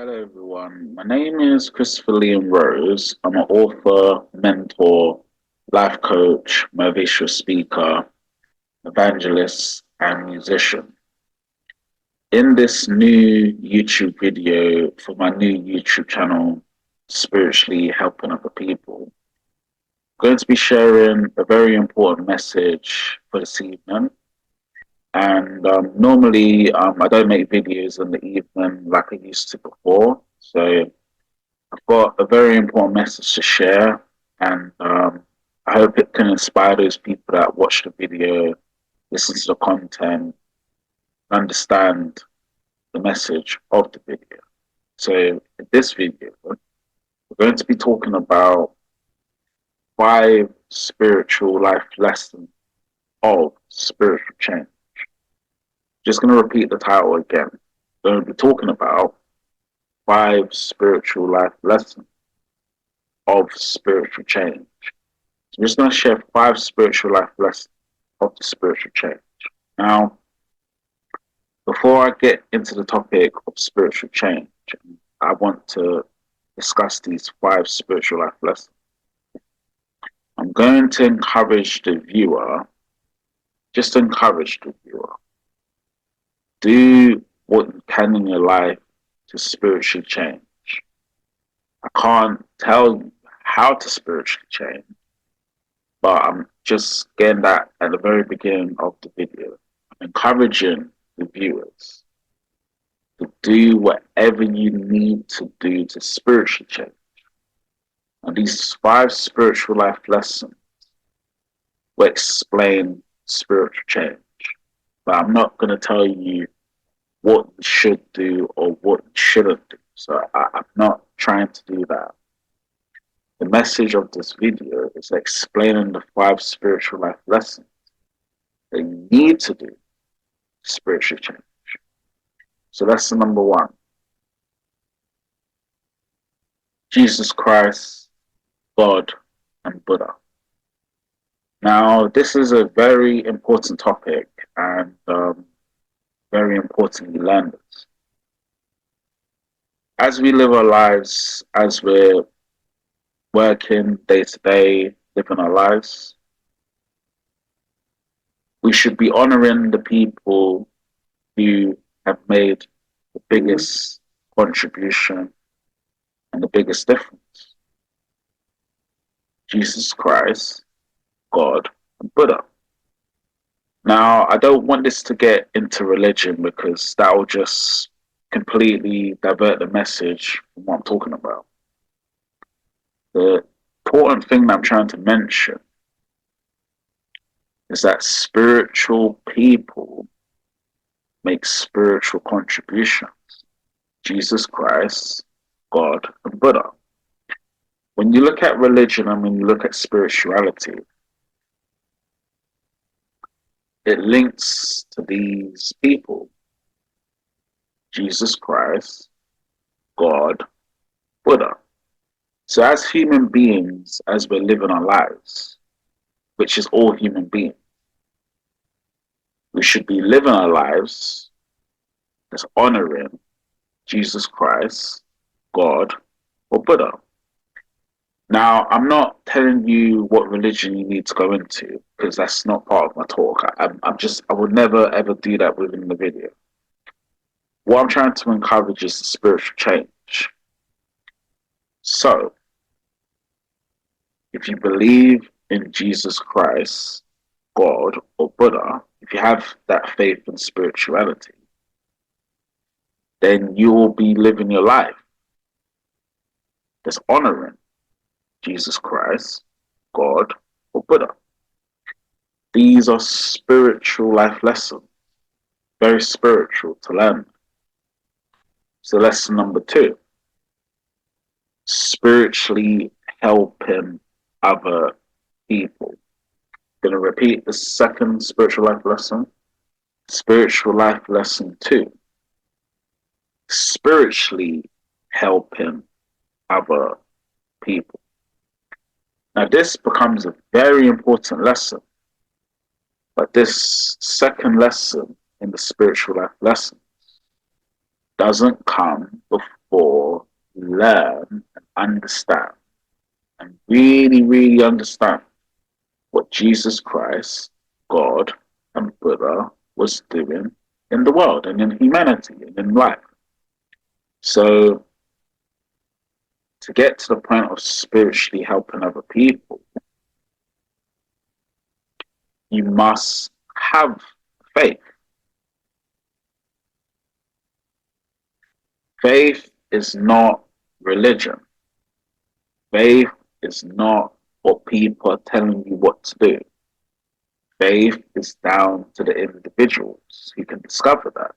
Hello, everyone. My name is Christopher Liam Rose. I'm an author, mentor, life coach, motivational speaker, evangelist, and musician. In this new YouTube video for my new YouTube channel, Spiritually Helping Other People, I'm going to be sharing a very important message for this evening. And normally, I don't make videos in the evening like I used to before. So I've got a very important message to share, and I hope it can inspire those people that watch the video, listen to the content, understand the message of the video. So in this video, we're going to be talking about 5 spiritual life lessons of spiritual change. Just going to repeat the title again. We're going to be talking about 5 spiritual life lessons of spiritual change. So I'm just going to share 5 spiritual life lessons of the spiritual change. Now, before I get into the topic of spiritual change, I want to discuss these 5 spiritual life lessons. I'm going to encourage the viewer, just encourage the viewer, do what you can in your life to spiritually change. I can't tell you how to spiritually change, but I'm just getting that at the very beginning of the video. I'm encouraging the viewers to do whatever you need to do to spiritually change. And these 5 spiritual life lessons will explain spiritual change. But I'm not going to tell you what you should do or what you shouldn't do. So I'm not trying to do that. The message of this video is explaining the 5 spiritual life lessons that you need to do spiritual change. So lesson number 1. Jesus Christ, God, and Buddha. Now, this is a very important topic and very important you learn this. As we live our lives, as we're working day to day, living our lives, we should be honoring the people who have made the biggest contribution and the biggest difference. Jesus Christ, God, and Buddha. Now, I don't want this to get into religion because that will just completely divert the message from what I'm talking about. The important thing that I'm trying to mention is that spiritual people make spiritual contributions. Jesus Christ, God, and Buddha. When you look at religion and when you look at spirituality, it links to these people. Jesus Christ, God, Buddha. So as human beings, as we're living our lives, which is all human beings, we should be living our lives as honoring Jesus Christ, God, or Buddha. Now, I'm not telling you what religion you need to go into because that's not part of my talk. I would never ever do that within the video. What I'm trying to encourage is the spiritual change. So, if you believe in Jesus Christ, God, or Buddha, if you have that faith in spirituality, then you will be living your life that's honoring Jesus Christ, God, or Buddha. These are spiritual life lessons, very spiritual to learn. So lesson number 2, spiritually helping other people. I'm going to repeat the second spiritual life lesson. Spiritual life lesson 2, spiritually helping other people. Now this becomes a very important lesson, but this second lesson in the spiritual life lesson doesn't come therefore learn and understand and really, really understand what Jesus Christ, God, and Buddha was doing in the world and in humanity and in life. So to get to the point of spiritually helping other people, you must have faith. Faith is not religion. Faith is not what people are telling you what to do. Faith is down to the individuals who can discover that.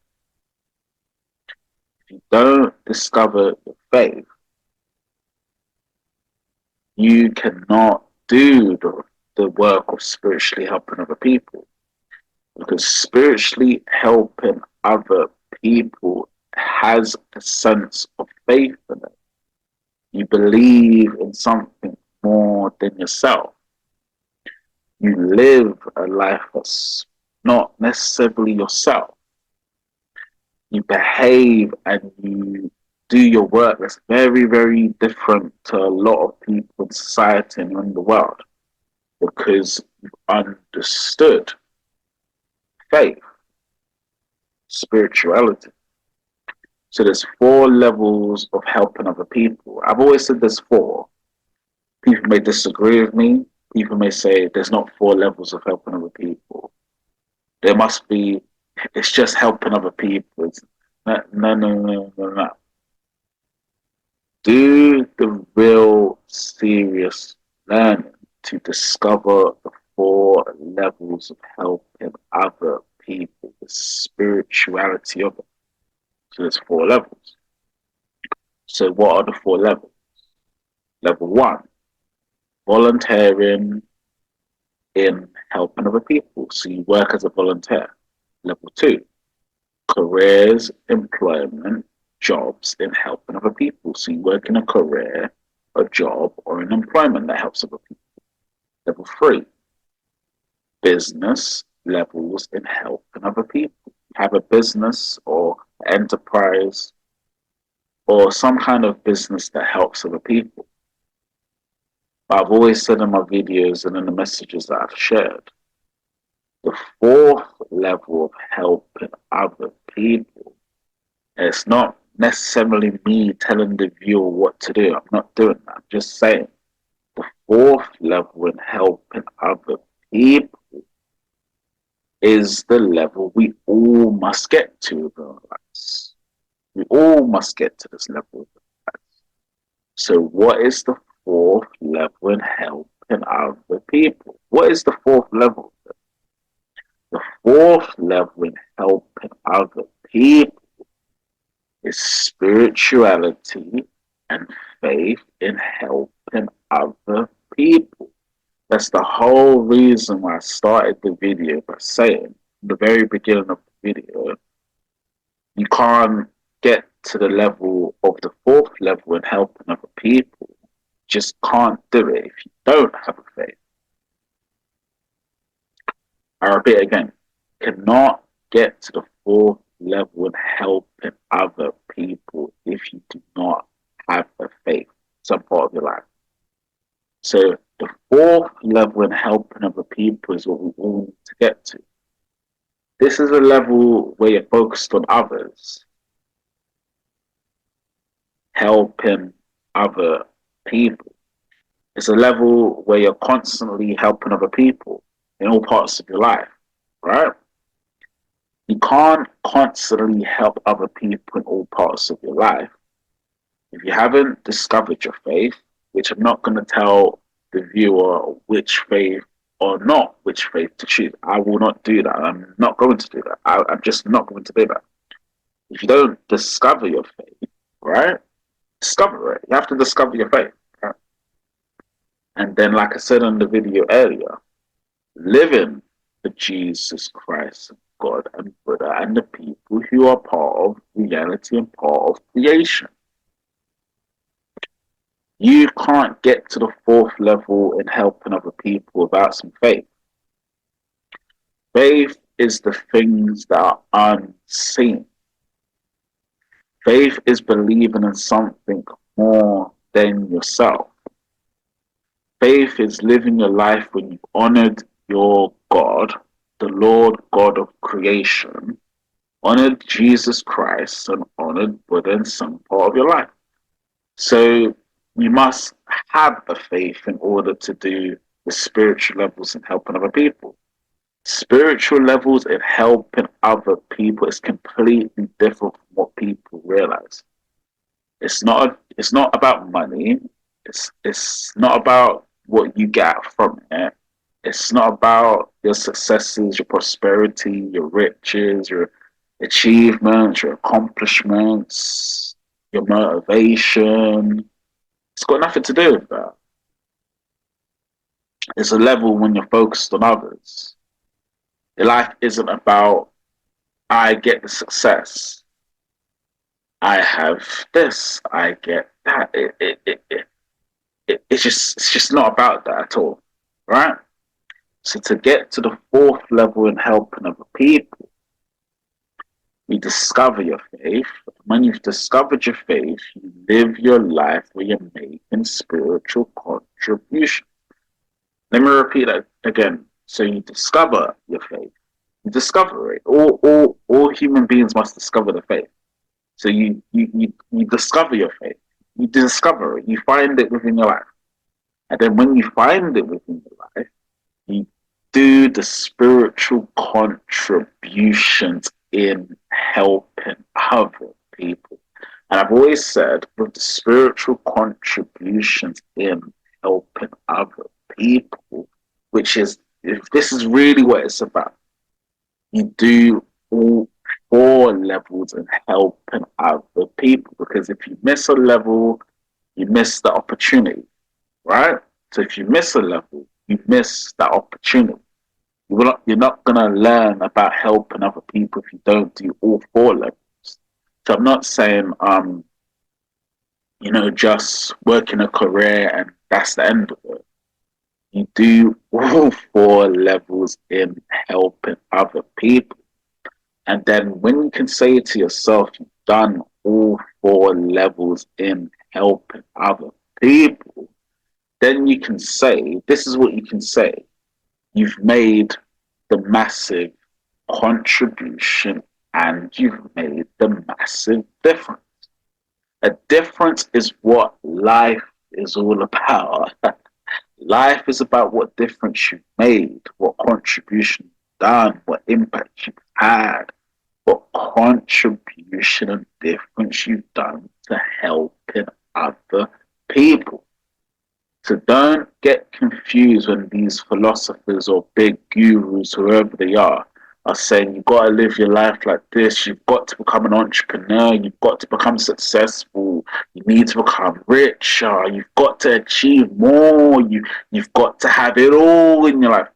If you don't discover your faith, you cannot do the work of spiritually helping other people. Because spiritually helping other people has a sense of faith in it. You believe in something more than yourself. You live a life that's not necessarily yourself. You behave and you do your work that's very, very different to a lot of people in society and in the world, because you've understood faith, spirituality. So there's 4 levels of helping other people. I've always said there's 4. People may disagree with me. People may say there's not 4 levels of helping other people. There must be, it's just helping other people. It's, no. Do the real serious learning to discover the 4 levels of helping other people, the spirituality of it. So there's 4 levels. So what are the 4 levels? Level 1, volunteering in helping other people. So you work as a volunteer. Level 2, careers, employment, jobs in helping other people. So you work in a career, a job, or an employment that helps other people. Level 3, business levels in helping other people. Have a business or enterprise or some kind of business that helps other people. But I've always said in my videos and in the messages that I've shared, the 4th level of helping other people, it's not necessarily me telling the viewer what to do. I'm not doing that. I'm just saying the 4th level in helping other people is the level we all must get to in our lives. We all must get to this level. So what is the 4th level in helping other people? What is the 4th level? The 4th level in helping other people is spirituality and faith in helping other people. That's the whole reason why I started the video by saying, in the very beginning of the video, you can't get to the level of the 4th level in helping other people. Just can't do it if you don't have a faith. I repeat again, cannot get to the 4th level in helping other people if you do not have a faith, some part of your life. So the 4th level in helping other people is what we all need to get to. This is a level where you're focused on others, helping other people. It's a level where you're constantly helping other people in all parts of your life, right? You can't constantly help other people in all parts of your life if you haven't discovered your faith, which I'm not going to tell the viewer which faith or not which faith to choose. I will not do that. I'm not going to do that. I'm just not going to do that. If you don't discover your faith, right? Discover it. You have to discover your faith. Right? And then, like I said in the video earlier, living for Jesus Christ, God and Buddha and the people who are part of reality and part of creation. You can't get to the 4th level in helping other people without some faith. Faith is the things that are unseen. Faith is believing in something more than yourself. Faith is living your life when you've honored your God, the Lord God of creation, honored Jesus Christ, and honored Buddha in some part of your life. So you must have a faith in order to do the spiritual levels in helping other people. Spiritual levels in helping other people is completely different from what people realize. It's not about money. It's not about what you get from it. It's not about your successes, your prosperity, your riches, your achievements, your accomplishments, your motivation. It's got nothing to do with that. It's a level when you're focused on others. Your life isn't about I get the success. I have this. I get that. It's just not about that at all, right? So to get to the fourth level in helping other people, you discover your faith. When you've discovered your faith, you live your life where you're making spiritual contribution. Let me repeat that again. So you discover your faith. You discover it. All human beings must discover the faith. So you discover your faith. You discover it. You find it within your life. And then when you find it within your life, you do the spiritual contributions in helping other people. And I've always said with the spiritual contributions in helping other people, which is, if this is really what it's about, you do all four levels in helping other people. Because if you miss a level, you miss the opportunity, right? So if you miss a level, you miss that opportunity. You're not going to learn about helping other people if you don't do all four levels. So I'm not saying, just working a career and that's the end of it. You do all four levels in helping other people. And then when you can say to yourself, you've done all four levels in helping other people, then you can say, this is what you can say. You've made the massive contribution and you've made the massive difference. A difference is what life is all about. Life is about what difference you've made, what contribution you've done, what impact you've had, what contribution and difference you've done to helping other people. So don't get confused when these philosophers or big gurus, whoever they are saying you've got to live your life like this, you've got to become an entrepreneur, you've got to become successful, you need to become richer, you've got to achieve more, you've got to have it all in your life.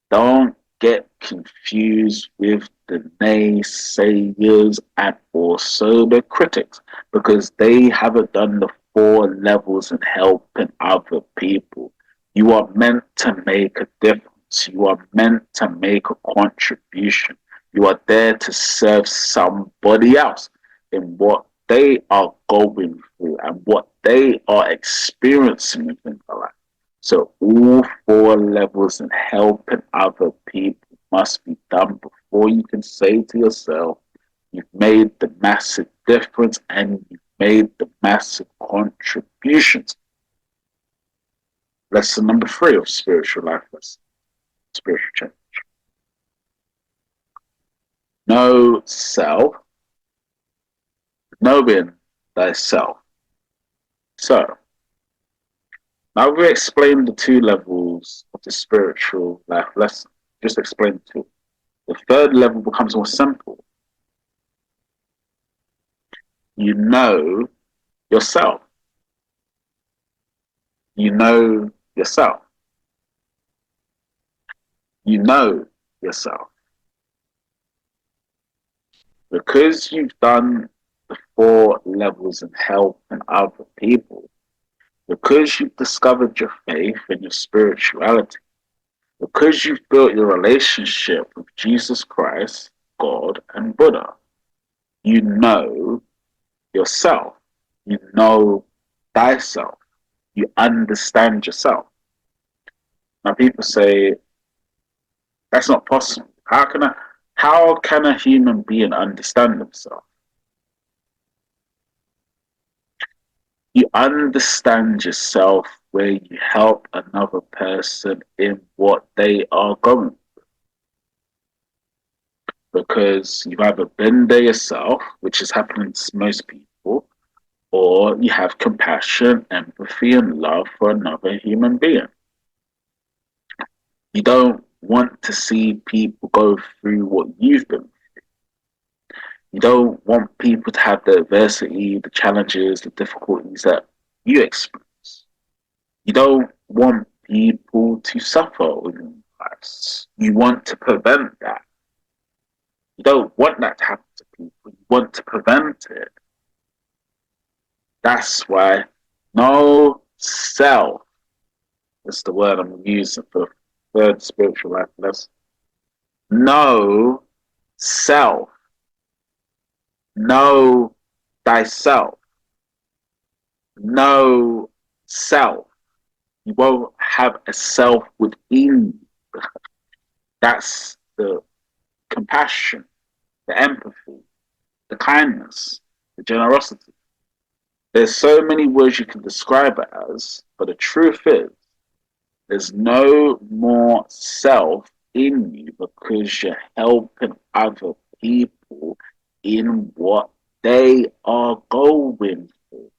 Don't get confused with the naysayers and also the critics, because they haven't done the four levels in helping other people. You are meant to make a difference. You are meant to make a contribution. You are there to serve somebody else in what they are going through and what they are experiencing within their life. So all four levels in helping other people must be done before you can say to yourself, you've made the massive difference and you've made the massive contributions. Lesson number 3 of spiritual life lesson, spiritual change. Know self, knowing thyself. So, now we explained the 2 levels of the spiritual life lesson. Just explain the 2. The 3rd level becomes more simple. You know yourself. You know yourself. You know yourself. Because you've done the 4 levels in helping other people, because you've discovered your faith and your spirituality, because you've built your relationship with Jesus Christ, God, and Buddha, you know yourself. You know thyself. You understand yourself. Now people say that's not possible. How can a human being understand themselves? You understand yourself where you help another person in what they are going through. Because you've either been there yourself, which is happening to most people, or you have compassion, empathy, and love for another human being. You don't want to see people go through what you've been through. You don't want people to have the adversity, the challenges, the difficulties that you experience. You don't want people to suffer in your lives. You want to prevent that. You don't want that to happen to people. You want to prevent it. That's why no self is the word I'm using for the third spiritual life lesson. No self. Know thyself. Know self. You won't have a self within you. That's the compassion, the empathy, the kindness, the generosity. There's so many words you can describe it as, but the truth is, there's no more self in you because you're helping other people in what they are going through.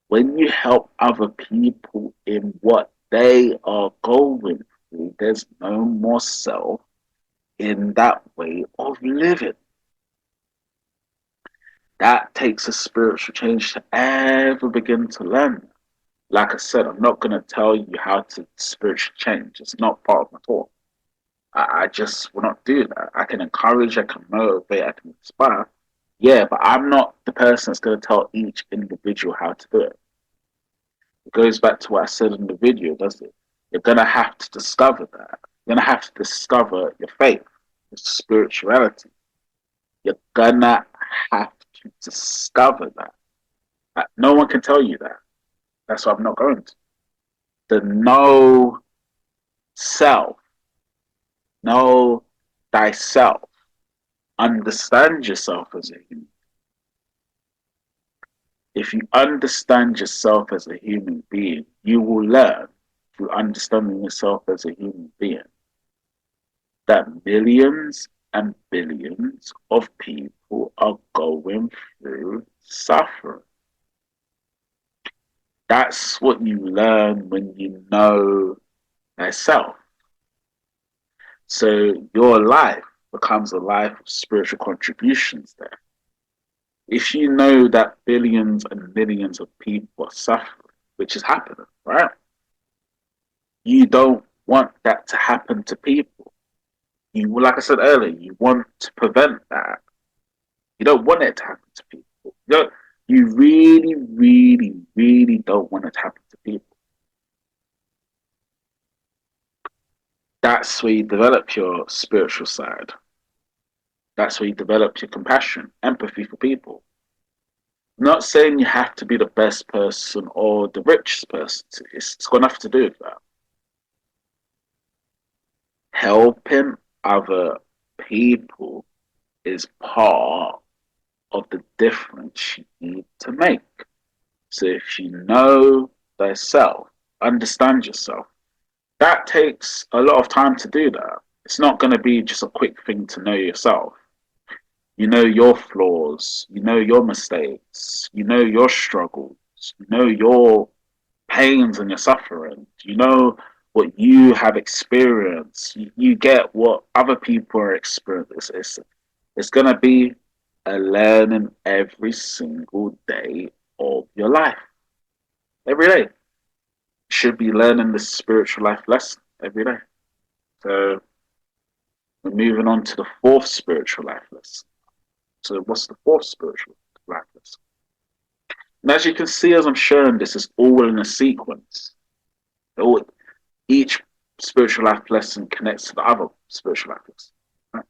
When you help other people in what they are going through, there's no more self in that way of living. That takes a spiritual change to ever begin to learn. Like I said, I'm not going to tell you how to spiritually change. It's not part of my talk. I just will not do that. I can encourage, I can motivate, I can inspire. Yeah, but I'm not the person that's going to tell each individual how to do it. It goes back to what I said in the video, doesn't it? You're going to have to discover that. You're going to have to discover your faith, your spirituality. You're going to have to discover that. No one can tell you that. That's why I'm not going to. The know self, know thyself, understand yourself as a human. If you understand yourself as a human being, you will learn through understanding yourself as a human being that millions and billions of people are going through suffering. That's what you learn when you know thyself. So your life becomes a life of spiritual contributions there. If you know that billions and millions of people are suffering, which is happening, right? You don't want that to happen to people. You, like I said earlier, you want to prevent that. You don't want it to happen to people. You really, really, really don't want it to happen to people. That's where you develop your spiritual side. That's where you develop your compassion, empathy for people. I'm not saying you have to be the best person or the richest person. It's got nothing to do with that. Helping other people is part of the difference you need to make. So if you know thyself, understand yourself, that takes a lot of time to do that. It's not going to be just a quick thing to know yourself. You know your flaws, you know your mistakes, you know your struggles, you know your pains and your suffering, you know what you have experienced, you get what other people are experiencing. It's going to be a learning every single day of your life. Every day. You should be learning the spiritual life lesson every day. So we're moving on to the fourth spiritual life lesson. So what's the fourth spiritual life lesson? And as you can see, as I'm showing this, is all in a sequence. Each spiritual life lesson connects to the other spiritual life lesson. Right?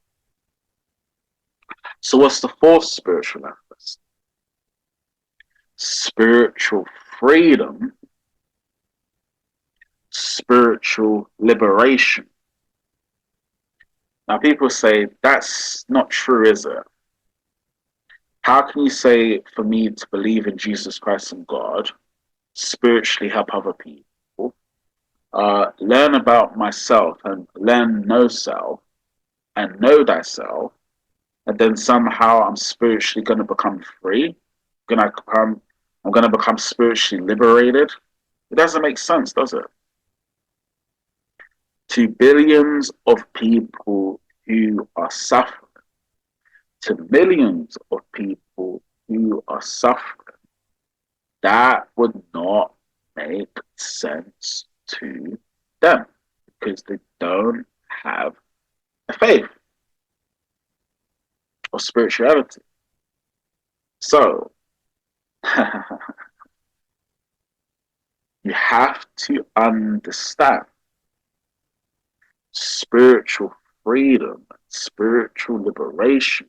So what's the fourth spiritual life lesson? spiritual freedom, spiritual liberation. Now, people say that's not true, is it? How can you say for me to believe in Jesus Christ and God, spiritually help other people, learn about myself and learn no self and know thyself, and then somehow I'm spiritually going to become free? I'm going to become spiritually liberated? It doesn't make sense, does it? To billions of people who are suffering, to millions of people who are suffering, that would not make sense to them because they don't have a faith or spirituality. So, you have to understand spiritual freedom, spiritual liberation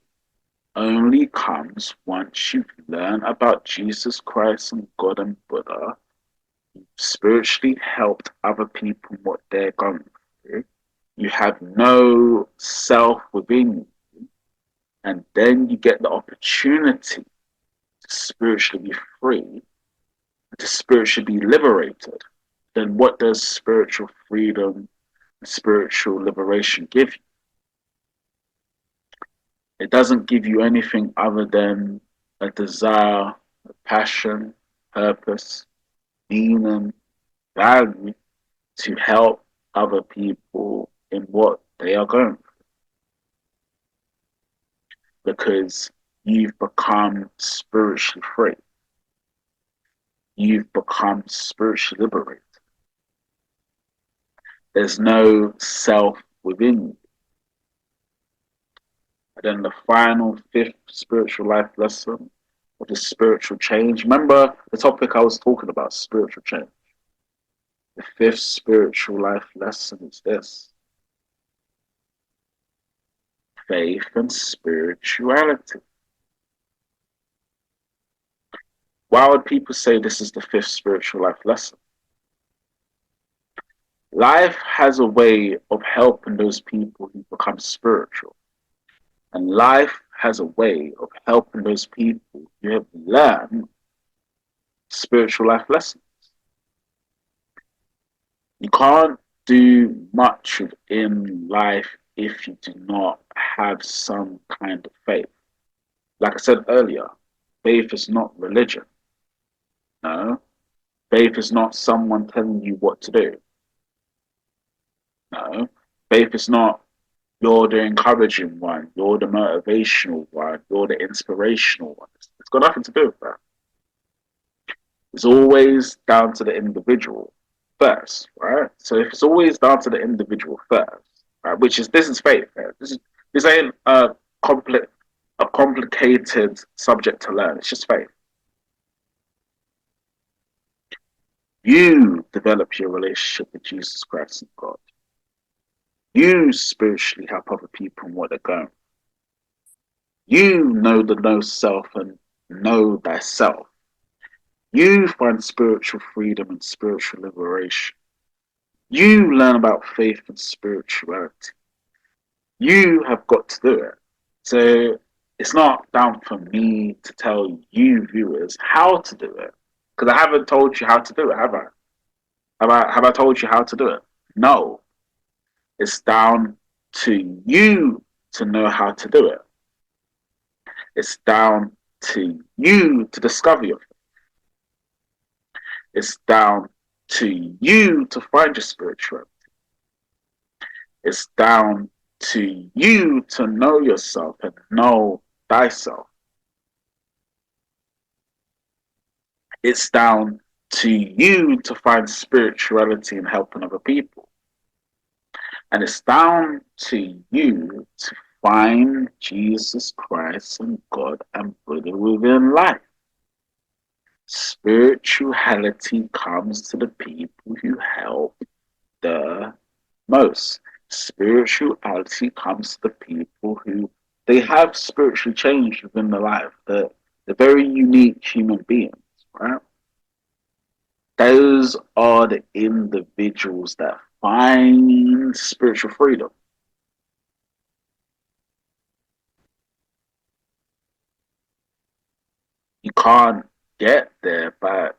only comes once you learn about Jesus Christ and God and Buddha, spiritually helped other people what they're going through. You have no self within you, and then you get the opportunity to spiritually be free, to spiritually be liberated. Then what does spiritual freedom, spiritual liberation give you? It doesn't give you anything other than a desire, a passion, purpose, meaning, value to help other people in what they are going through. Because you've become spiritually free. You've become spiritually liberated. There's no self within you. And then the final, fifth spiritual life lesson, which is spiritual change. Remember the topic I was talking about, spiritual change. The fifth spiritual life lesson is this: faith and spirituality. Why would people say this is the fifth spiritual life lesson? Life has a way of helping those people who become spiritual. And life has a way of helping those people who have learned spiritual life lessons. You can't do much in life if you do not have some kind of faith. Like I said earlier, faith is not religion. No. Faith is not someone telling you what to do. No. Faith is not you're the encouraging one, you're the motivational one, you're the inspirational one. It's got nothing to do with that. It's always down to the individual first, right? So if it's always down to the individual first, right, which is this is faith. Right? This ain't a complicated subject to learn. It's just faith. You develop your relationship with Jesus Christ and God. You spiritually help other people in what they're going. You know the no self and know thyself. You find spiritual freedom and spiritual liberation. You learn about faith and spirituality. You have got to do it. So it's not down for me to tell you viewers how to do it. Because I haven't told you how to do it, have I? Have I told you how to do it? No. It's down to you to know how to do it. It's down to you to discover your faith. It's down to you to find your spirituality. It's down to you to know yourself and know thyself. It's down to you to find spirituality in helping other people. And it's down to you to find Jesus Christ and God and Buddha within life. Spirituality comes to the people who help the most. Spirituality comes to the people who they have spiritually changed within their life. They're very unique human beings. right? Those are the individuals that find spiritual freedom. You can't get there by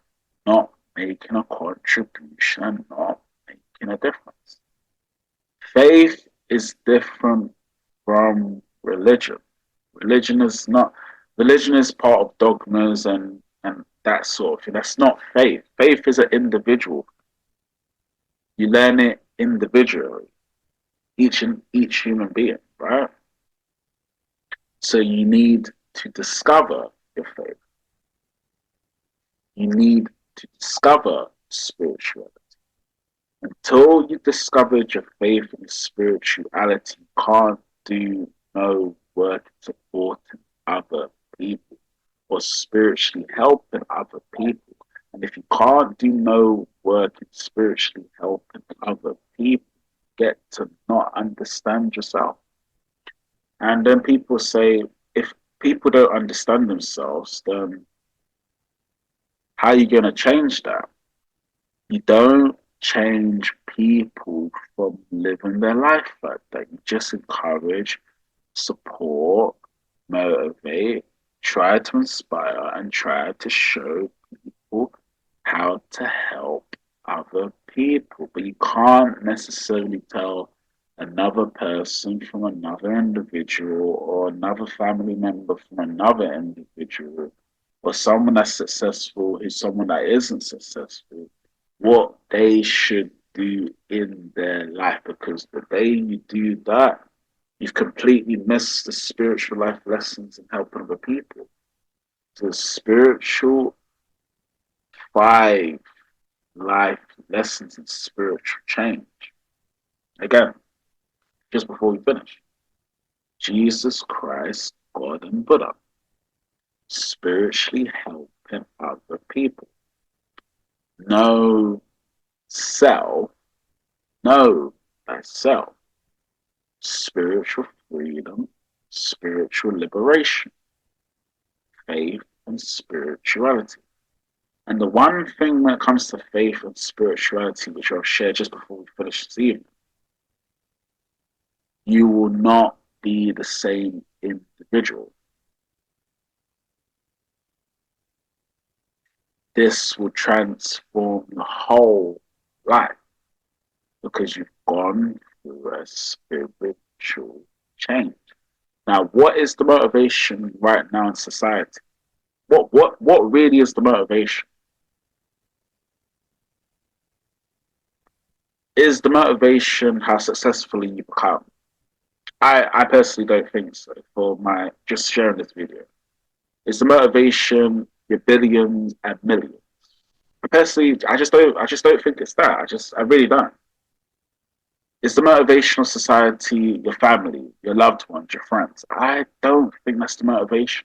not making a contribution, not making a difference. Faith is different from religion. Religion is not religion is part of dogmas and that sort of thing. That's not faith. Faith is an individual. You learn it individually, each human being, right? So you need to discover your faith. You need to discover spirituality. Until you discovered your faith and spirituality, you can't do no work supporting other people or spiritually helping other people. And if you can't do no work in spiritually helping other people, get to not understand yourself. And then people say, if people don't understand themselves, then how are you going to change that? You don't change people from living their life like that. You just encourage, support, motivate, try to inspire, and try to show people how to help other people. But you can't necessarily tell another person from another individual or another family member from another individual or someone that's successful who's someone that isn't successful what they should do in their life, because the day you do that, you've completely missed the spiritual life lessons and helping other people. So the spiritual 5 life lessons in spiritual change. Again, just before we finish, Jesus Christ, God and Buddha, spiritually helping other people. Know self, know thyself, spiritual freedom, spiritual liberation, faith and spirituality. And the one thing when it comes to faith and spirituality, which I'll share just before we finish this evening, you will not be the same individual. This will transform your whole life because you've gone through a spiritual change. Now, what is the motivation right now in society? What really is the motivation? Is the motivation how successfully you become? I personally don't think so. For my just sharing this video, is the motivation your billions and millions? Personally, I just don't think it's that. I really don't. Is the motivation of society your family, your loved ones, your friends? I don't think that's the motivation.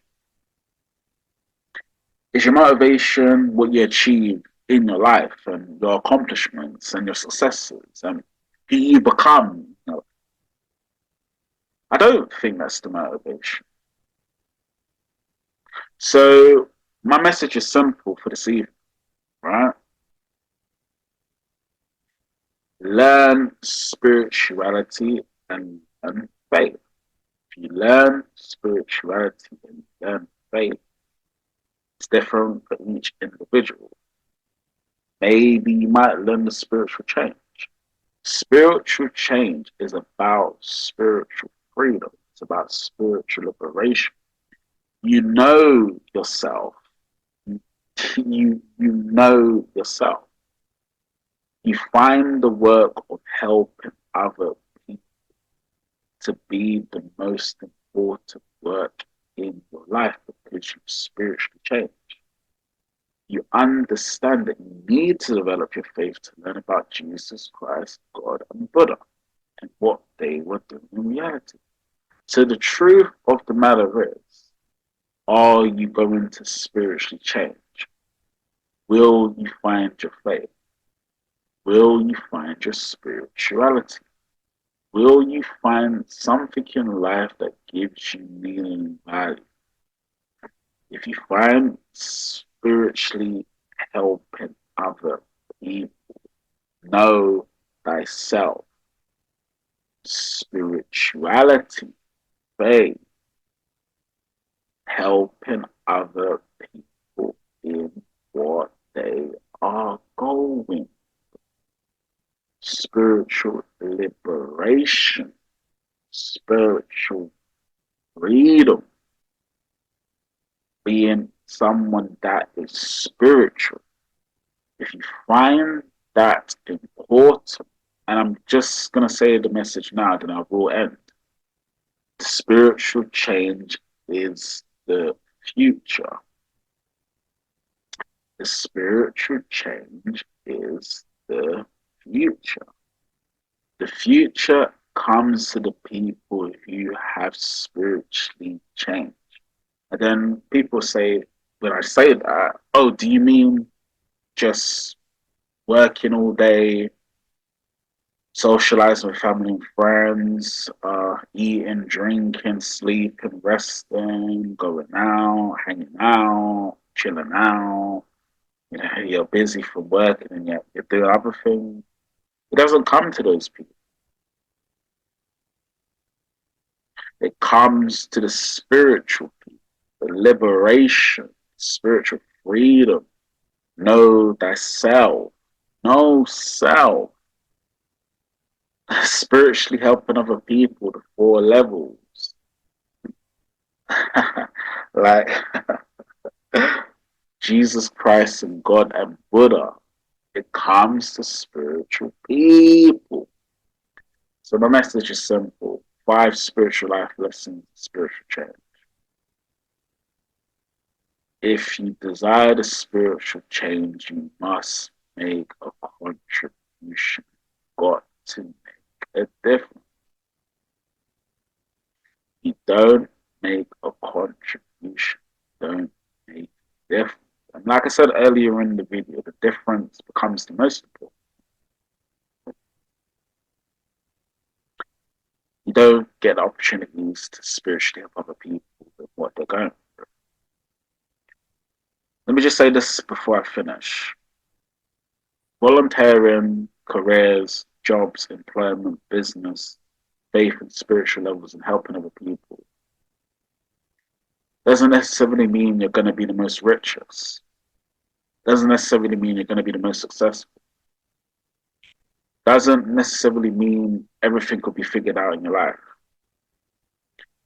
Is your motivation what you achieve in your life and your accomplishments and your successes and who you become? I don't think that's the motivation. So my message is simple for this evening, right? Learn spirituality and faith. If you learn spirituality and learn faith, it's different for each individual. Maybe you might learn the spiritual change. Spiritual change is about spiritual freedom. It's about spiritual liberation. You know yourself. You know yourself. You find the work of helping other people to be the most important work in your life because you spiritually change. You understand that you need to develop your faith to learn about Jesus Christ, God, and Buddha and what they were doing in reality. So the truth of the matter is, are you going to spiritually change? Will you find your faith? Will you find your spirituality? Will you find something in life that gives you meaning and value? If you find spiritually helping other people. Know thyself. Spirituality, faith, helping other people in what they are going. Spiritual liberation, spiritual freedom, being someone that is spiritual. If you find that important, and I'm just going to say the message now, then I will end. Spiritual change is the future. The spiritual change is the future. The future comes to the people who have spiritually changed. And then people say, when I say that, oh, do you mean just working all day, socializing with family and friends, eating, drinking, sleeping, resting, going out, hanging out, chilling out? You know, you're busy from working and yet you're doing other things. It doesn't come to those people. It comes to the spiritual people, the liberation, spiritual freedom. Know thyself. Know self. Spiritually helping other people, the 4 levels. Like Jesus Christ and God and Buddha. It comes to spiritual people. So my message is simple. 5 spiritual life lessons, spiritual change. If you desire the spiritual change, you must make a contribution. Got to make a difference. You don't make a contribution, don't make a difference. And like I said earlier in the video, the difference becomes the most important. You don't get opportunities to spiritually help other people with what they're going through. Let me just say this before I finish. Volunteering, careers, jobs, employment, business, faith and spiritual levels and helping other people doesn't necessarily mean you're going to be the most richest. Doesn't necessarily mean you're going to be the most successful. Doesn't necessarily mean everything will be figured out in your life.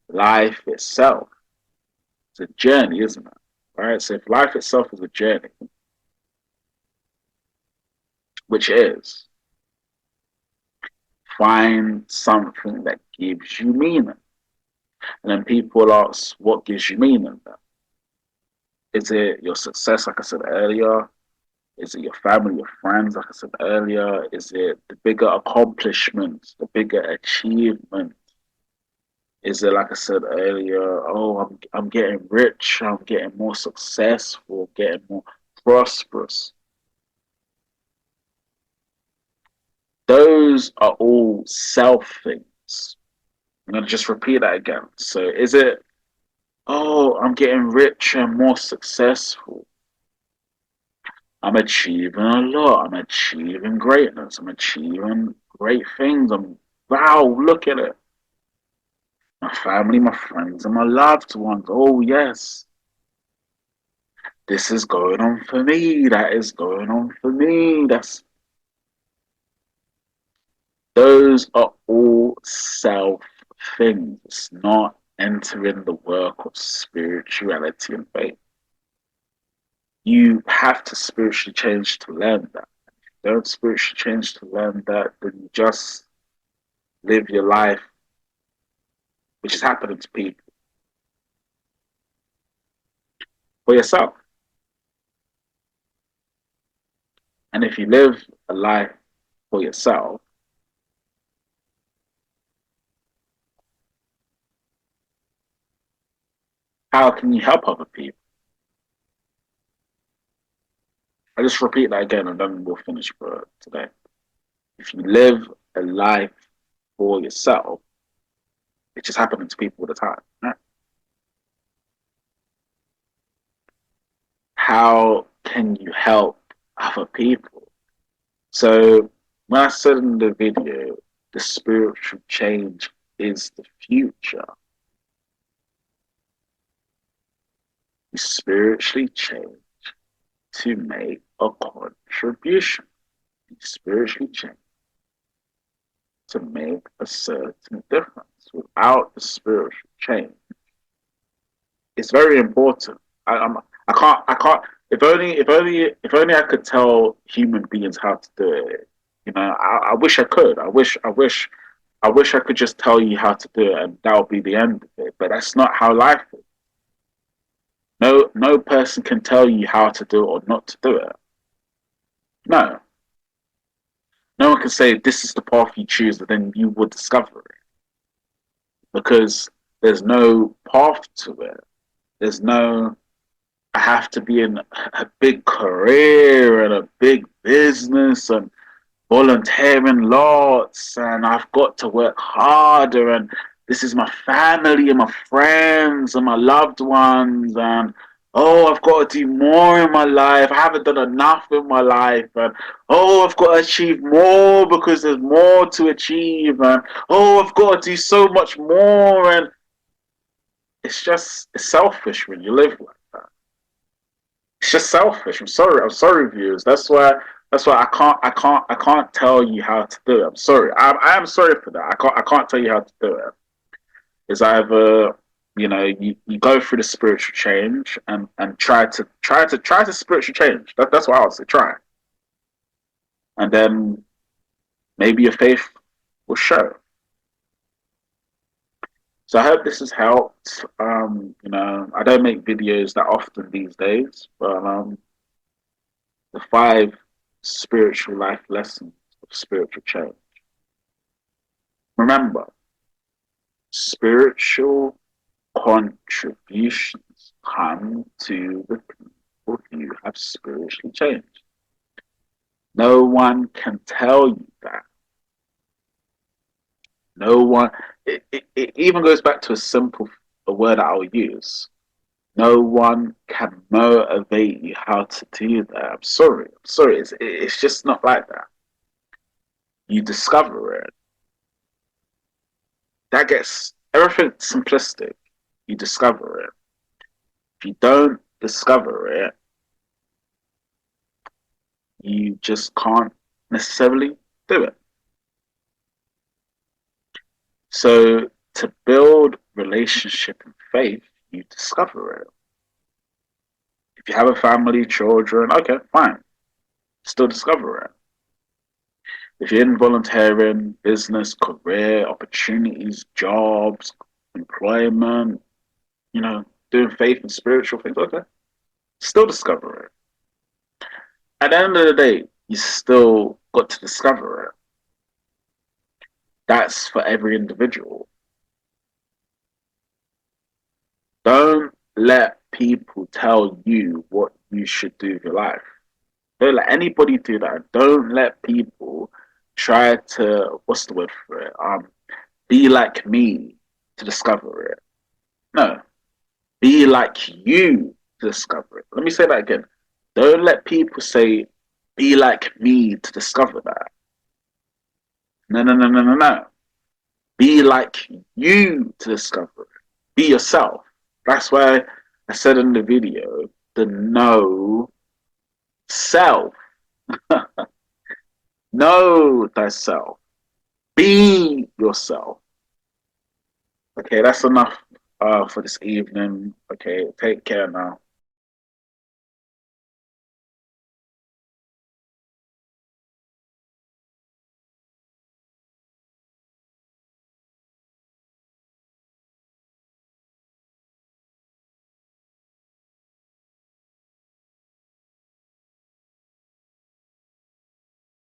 Life itself is a journey, isn't it? Right? So if life itself is a journey, which is, find something that gives you meaning. And then people ask, what gives you meaning then? Is it your success, like I said earlier? Is it your family, your friends, like I said earlier? Is it the bigger accomplishments, the bigger achievement? Is it, like I said earlier, oh, I'm getting rich, I'm getting more successful, getting more prosperous? Those are all self things. I'm going to just repeat that again. So is it, oh, I'm getting richer and more successful? I'm achieving a lot. I'm achieving greatness. I'm achieving great things. Wow, look at it. My family, my friends, and my loved ones. Oh, yes. This is going on for me. That is going on for me. Those are all self things. It's not entering the work of spirituality and faith. You have to spiritually change to learn that. If you don't spiritually change to learn that, then you just live your life, which is happening to people, for yourself. And if you live a life for yourself, how can you help other people? I just repeat that again and then we'll finish for today. If you live a life for yourself, it's just happening to people all the time. Right? how can you help other people? So when I said in the video, the spiritual change is the future. You spiritually change to make a contribution. You spiritually change to make a certain difference. Without the spiritual change, it's very important. I can't. If only I could tell human beings how to do it. I wish I could. I wish I could just tell you how to do it, and that would be the end of it. But that's not how life is. No person can tell you how to do it or not to do it. No, no one can say this is the path you choose, and then you will discover it because there's no path to it. There's no I have to be in a big career and a big business and volunteering lots, and I've got to work harder, and this is my family and my friends and my loved ones, and oh, I've got to do more in my life. I haven't done enough in my life, and oh, I've got to achieve more because there's more to achieve, and oh, I've got to do so much more, and it's selfish when you live like that. It's just selfish. I'm sorry, viewers. That's why I can't tell you how to do it. I'm sorry. I am sorry for that. I can't tell you how to do it. It's either you go through the spiritual change and try to spiritual change. That's what I would say. Try, and then maybe your faith will show. So I hope this has helped. I don't make videos that often these days, but the 5 spiritual life lessons of spiritual change. Remember, spiritual contributions come to the people who have spiritually changed. No one can tell you that. No one. It even goes back to a word that I'll use. No one can motivate you how to do that. I'm sorry. It's just not like that. You discover it. That gets everything simplistic. You discover it. If you don't discover it, you just can't necessarily do it. So to build relationship and faith, you discover it. If you have a family, children, okay, fine. Still discover it. If you're in volunteering, business, career, opportunities, jobs, employment, doing faith and spiritual things, okay, still discover it. At the end of the day, you still got to discover it. That's for every individual. Don't let people tell you what you should do with your life. Don't let anybody do that. Don't let people try to, what's the word for it? Be like me to discover it. No, be like you to discover it. Let me say that again. Don't let people say, be like me to discover that. No. Be like you to discover it. Be yourself. That's why I said in the video, the know self. Know thyself. Be yourself. Okay, that's enough for this evening. Okay, take care now.